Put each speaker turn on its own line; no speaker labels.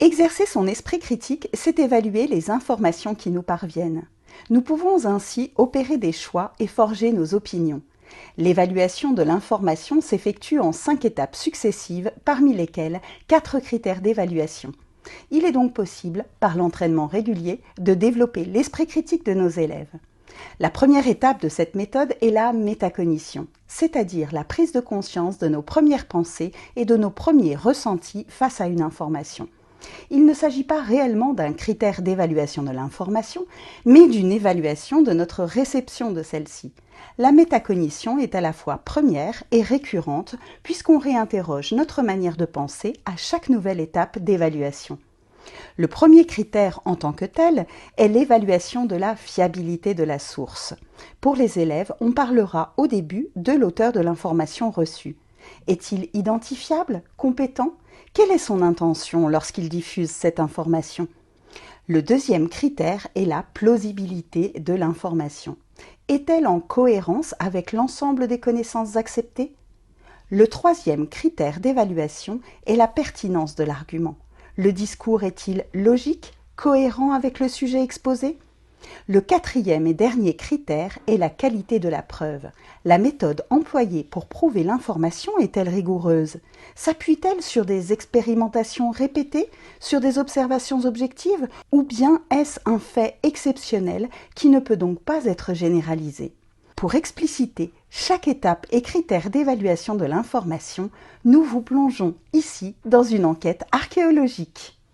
Exercer son esprit critique, c'est évaluer les informations qui nous parviennent. Nous pouvons ainsi opérer des choix et forger nos opinions. L'évaluation de l'information s'effectue en 5 étapes successives, parmi lesquelles 4 critères d'évaluation. Il est donc possible, par l'entraînement régulier, de développer l'esprit critique de nos élèves. La première étape de cette méthode est la métacognition, c'est-à-dire la prise de conscience de nos premières pensées et de nos premiers ressentis face à une information. Il ne s'agit pas réellement d'un critère d'évaluation de l'information, mais d'une évaluation de notre réception de celle-ci. La métacognition est à la fois première et récurrente puisqu'on réinterroge notre manière de penser à chaque nouvelle étape d'évaluation. Le premier critère en tant que tel est l'évaluation de la fiabilité de la source. Pour les élèves, on parlera au début de l'auteur de l'information reçue. Est-il identifiable, compétent? Quelle est son intention lorsqu'il diffuse cette information? Le deuxième critère est la plausibilité de l'information. Est-elle en cohérence avec l'ensemble des connaissances acceptées? Le troisième critère d'évaluation est la pertinence de l'argument. Le discours est-il logique, cohérent avec le sujet exposé? Le quatrième et dernier critère est la qualité de la preuve. La méthode employée pour prouver l'information est-elle rigoureuse? S'appuie-t-elle sur des expérimentations répétées, sur des observations objectives, ou bien est-ce un fait exceptionnel qui ne peut donc pas être généralisé? Pour expliciter chaque étape et critère d'évaluation de l'information, nous vous plongeons ici dans une enquête archéologique.